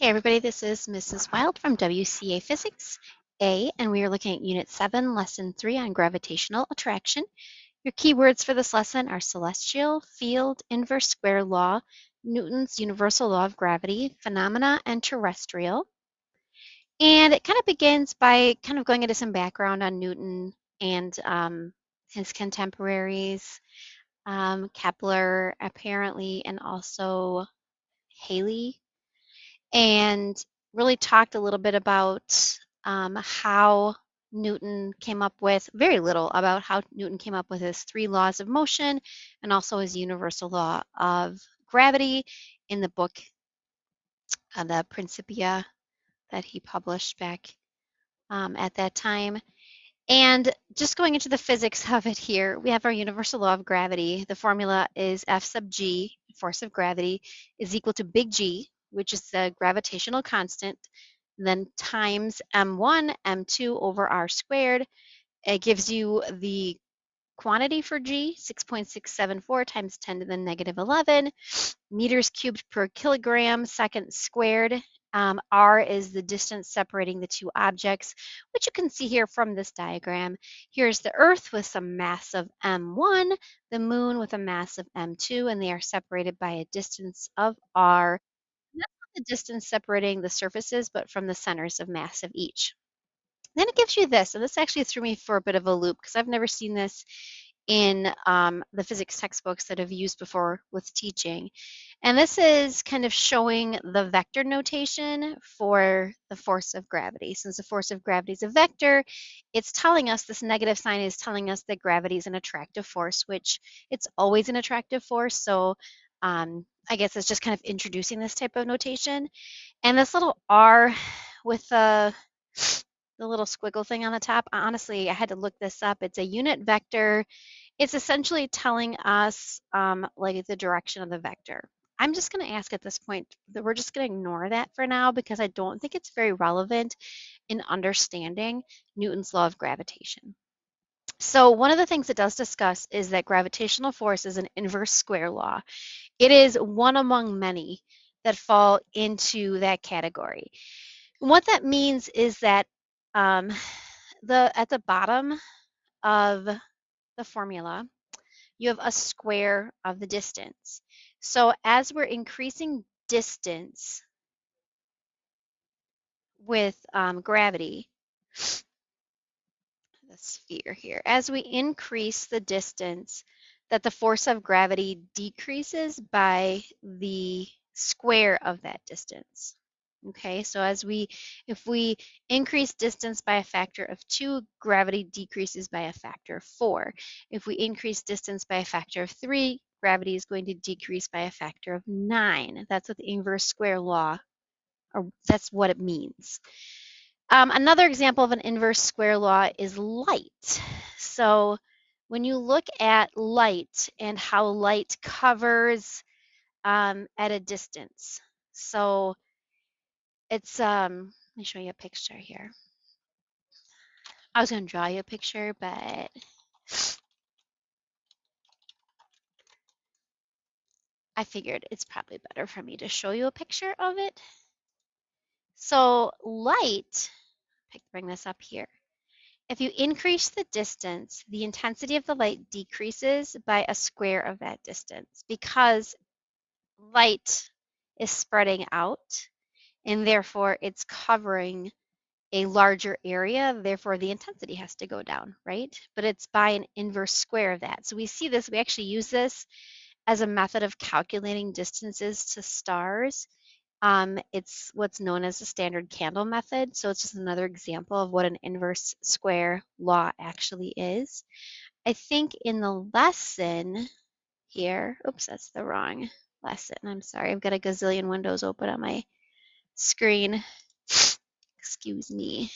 Hey everybody, this is Mrs. Wild from WCA Physics A, and we are looking at Unit 7, Lesson 3 on gravitational attraction. Your keywords for this lesson are celestial, field, inverse square law, Newton's universal law of gravity, phenomena, and terrestrial. And it kind of begins by kind of going into some background on Newton and his contemporaries, Kepler apparently, and also Halley, and really talked a little bit about how Newton came up with, very little about how Newton came up with his three laws of motion and also his universal law of gravity in the book, the Principia, that he published back at that time. And just going into the physics of it here, we have our universal law of gravity. The formula is F sub g, force of gravity, is equal to big G, which is the gravitational constant, then times m1, m2 over r squared. It gives you the quantity for G, 6.674 times 10 to the negative 11 meters cubed per kilogram, second squared. R is the distance separating the two objects, which you can see here from this diagram. Here's the Earth with some mass of m1, the Moon with a mass of m2, and they are separated by a distance of r. Not the distance separating the surfaces, but from the centers of mass of each. Then it gives you this, and this actually threw me for a bit of a loop because I've never seen this in the physics textbooks that I've used before with teaching. And this is kind of showing the vector notation for the force of gravity. Since the force of gravity is a vector, it's telling us, this negative sign is telling us that gravity is an attractive force, which it's always an attractive force. So I guess it's just kind of introducing this type of notation. And this little R with the little squiggle thing on the top, honestly, I had to look this up. It's a unit vector. It's essentially telling us like the direction of the vector. I'm just going to ask at this point that we're just going to ignore that for now because I don't think it's very relevant in understanding Newton's law of gravitation. So one of the things it does discuss is that gravitational force is an inverse square law. It is one among many that fall into that category. And what that means is that um, at the bottom of the formula, you have a square of the distance. So as we're increasing distance with gravity, the sphere here, as we increase the distance, that the force of gravity decreases by the square of that distance. Okay, so if we increase distance by a factor of 2, gravity decreases by a factor of 4. If we increase distance by a factor of 3, gravity is going to decrease by a factor of 9. That's what the inverse square law, or that's what it means. Another example of an inverse square law is light. So when you look at light and how light covers at a distance, so it's, let me show you a picture here. I was going to draw you a picture, but I figured it's probably better for me to show you a picture of it. So light, bring this up here. If you increase the distance, the intensity of the light decreases by a square of that distance because light is spreading out and therefore it's covering a larger area, therefore the intensity has to go down, right? But it's by an inverse square of that. So we see this, we actually use this as a method of calculating distances to stars. It's what's known as the standard candle method. So it's just another example of what an inverse square law actually is. I think in the lesson here, oops, that's the wrong lesson. I'm sorry, I've got a gazillion windows open on my screen. Excuse me.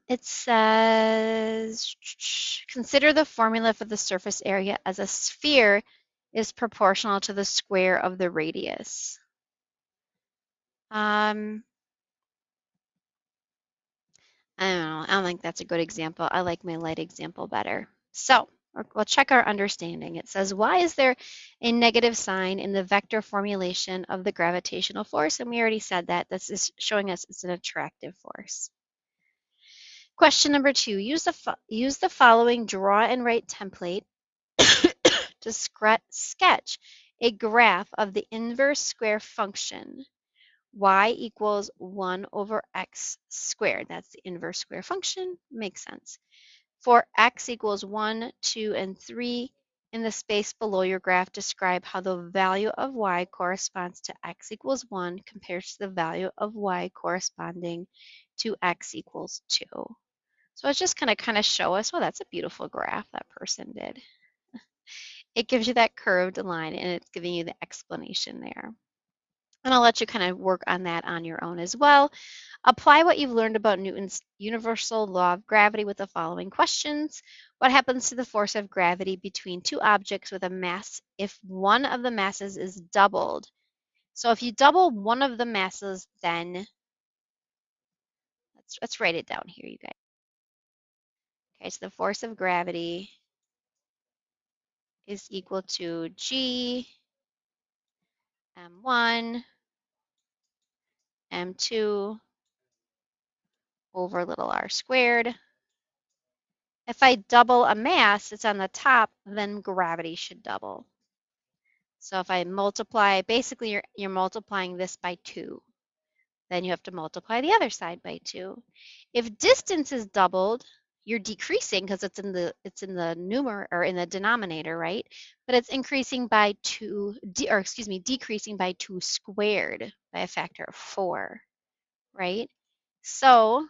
It says, consider the formula for the surface area as a sphere is proportional to the square of the radius. I don't know, I don't think that's a good example. I like my light example better. So or we'll check our understanding. It says, why is there a negative sign in the vector formulation of the gravitational force? And we already said that. This is showing us it's an attractive force. Question number 2, use the following draw and write template to sketch a graph of the inverse square function y equals 1 over x squared. That's the inverse square function. Makes sense. For x equals 1, 2, and 3, in the space below your graph, describe how the value of y corresponds to x equals 1 compared to the value of y corresponding to x equals 2. So it's just going to kind of show us, well, that's a beautiful graph that person did. It gives you that curved line, and it's giving you the explanation there. And I'll let you kind of work on that on your own as well. Apply what you've learned about Newton's universal law of gravity with the following questions. What happens to the force of gravity between two objects with a mass if one of the masses is doubled? So if you double one of the masses, then let's write it down here, you guys. Okay, so the force of gravity is equal to G m1 m2 over little r squared. If I double a mass, it's on the top, then gravity should double. So if I multiply, basically you're multiplying this by 2. Then you have to multiply the other side by 2. If distance is doubled, you're decreasing because it's in the numerator or in the denominator, right? But it's increasing by 2, decreasing by 2 squared by a factor of 4, right? So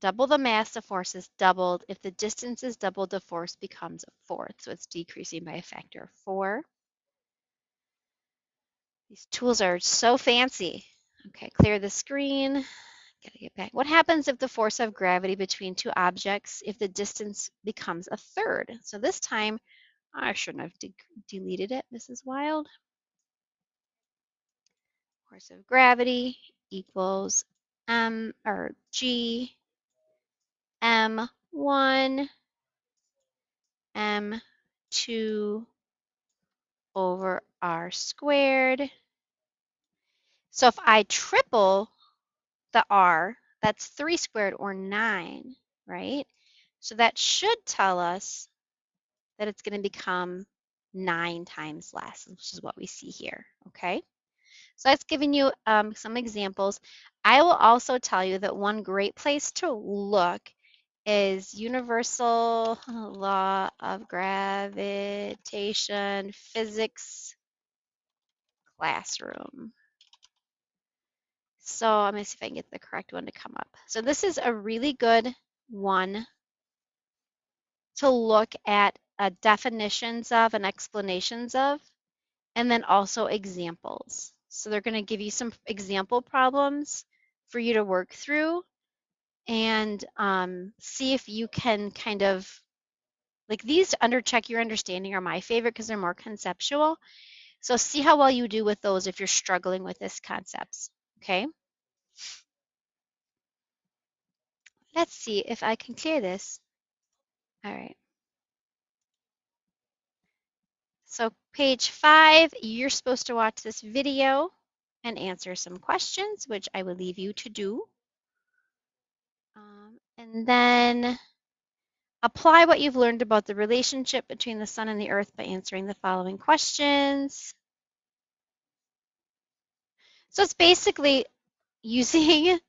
double the mass, the force is doubled. If the distance is doubled, the force becomes a fourth. So it's decreasing by a factor of 4. These tools are so fancy. Okay, clear the screen. Gotta get back. What happens if the force of gravity between two objects, if the distance becomes a third? So this time, I shouldn't have deleted it, Mrs. Wild. Force of gravity equals G m1 m2 over r squared. So if I triple the r, that's 3 squared or 9, right? So that should tell us that it's going to become 9 times less, which is what we see here, okay? So that's giving you some examples. I will also tell you that one great place to look is Universal Law of Gravitation Physics Classroom. So I'm going to see if I can get the correct one to come up. So this is a really good one to look at definitions of and explanations of, and then also examples. So they're going to give you some example problems for you to work through and see if you can kind of, like these under check your understanding are my favorite because they're more conceptual. So see how well you do with those if you're struggling with this concepts, okay? Let's see if I can clear this. All right. So page 5, you're supposed to watch this video and answer some questions, which I will leave you to do. And then apply what you've learned about the relationship between the sun and the earth by answering the following questions. So it's basically using,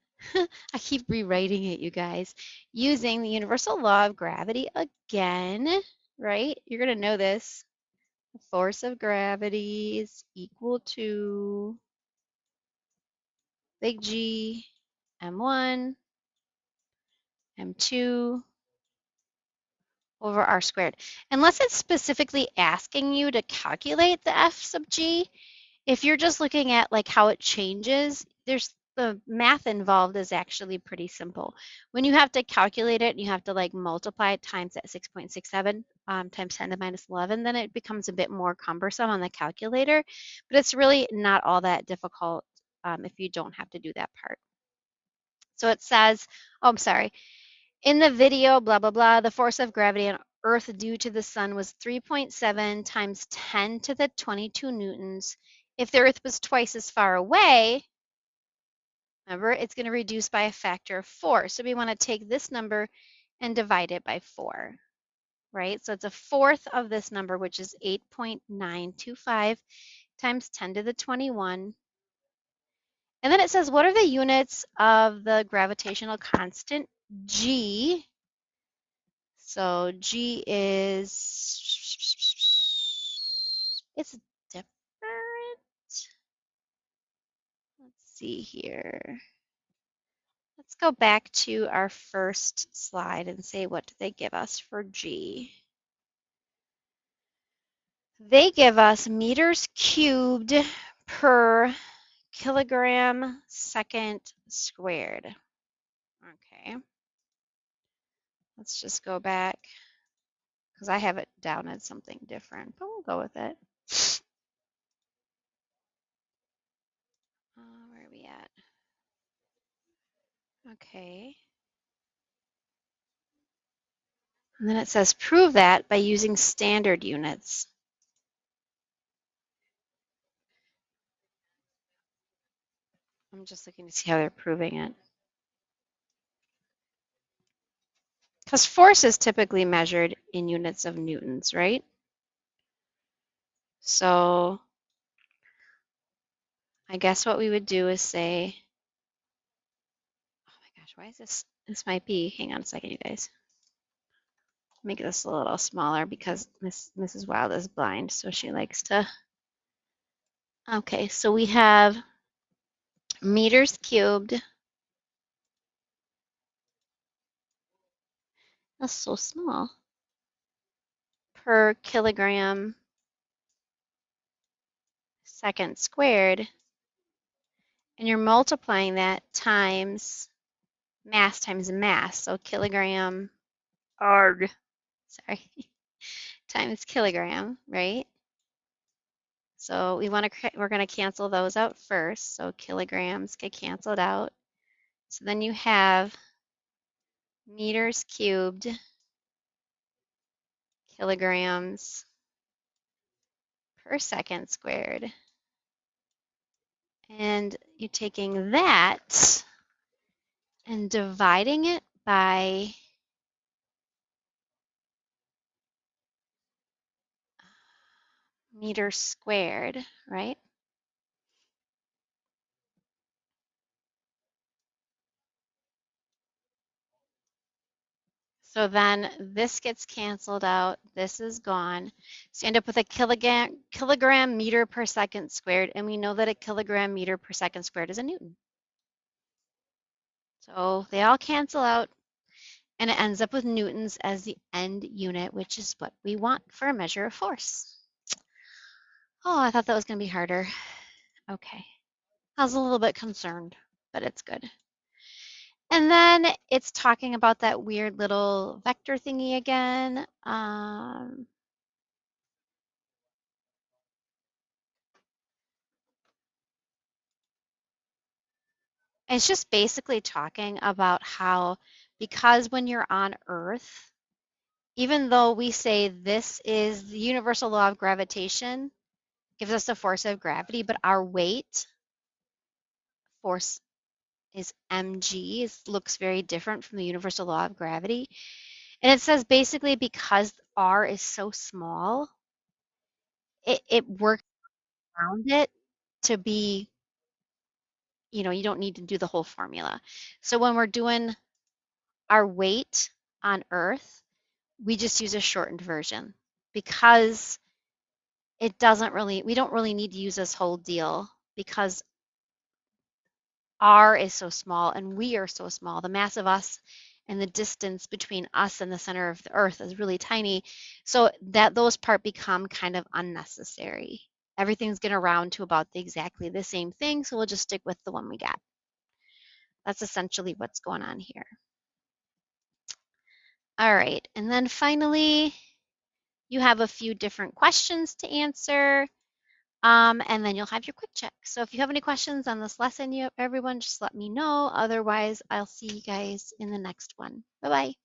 I keep rewriting it, you guys, using the universal law of gravity again, right? You're going to know this. The force of gravity is equal to big G, m1, m2 over r squared. Unless it's specifically asking you to calculate the f sub g, if you're just looking at like how it changes, there's the math involved is actually pretty simple. When you have to calculate it, you have to like multiply it times that 6.67 times 10 to minus 11, then it becomes a bit more cumbersome on the calculator, but it's really not all that difficult if you don't have to do that part. So it says, oh, I'm sorry. In the video, blah, blah, blah, the force of gravity on Earth due to the sun was 3.7 times 10 to the 22 newtons. If the Earth was twice as far away, remember, it's going to reduce by a factor of 4. So we want to take this number and divide it by 4, right? So it's a fourth of this number, which is 8.925 times 10 to the 21. And then it says, what are the units of the gravitational constant, G? So G is, it's different. Let's see here. Let's go back to our first slide and say, what do they give us for G? They give us meters cubed per kilogram second squared. Okay. Let's just go back because I have it down as something different, but we'll go with it. Where are we at? Okay. And then it says prove that by using standard units. I'm just looking to see how they're proving it. Because force is typically measured in units of newtons, right? So I guess what we would do is say, oh my gosh, why is this might be, hang on a second, you guys. Make this a little smaller because Mrs. Wild is blind, so she likes to. Okay, so we have meters cubed. That's so small. Per kilogram second squared. And you're multiplying that times mass, so kilogram, arg, sorry, times kilogram, right? So we're going to cancel those out first. So kilograms get canceled out. So then you have meters cubed, kilograms per second squared. And you're taking that and dividing it by meters squared, right? So then this gets canceled out, this is gone. So you end up with a kilogram meter per second squared, and we know that a kilogram meter per second squared is a newton. So they all cancel out, and it ends up with newtons as the end unit, which is what we want for a measure of force. Oh, I thought that was going to be harder. Okay. I was a little bit concerned, but it's good. And then it's talking about that weird little vector thingy again. It's just basically talking about how, because when you're on Earth, even though we say this is the universal law of gravitation, gives us the force of gravity, but our weight force is mg, looks very different from the universal law of gravity. And it says basically because r is so small, it works around it to be, you know, you don't need to do the whole formula. So when we're doing our weight on Earth, we just use a shortened version because we don't really need to use this whole deal because R is so small and we are so small. The mass of us and the distance between us and the center of the Earth is really tiny. So that those part become kind of unnecessary. Everything's going to round to about exactly the same thing, so we'll just stick with the one we got. That's essentially what's going on here. All right, and then finally, you have a few different questions to answer. And then you'll have your quick check. So if you have any questions on this lesson, everyone, just let me know. Otherwise, I'll see you guys in the next one. Bye-bye.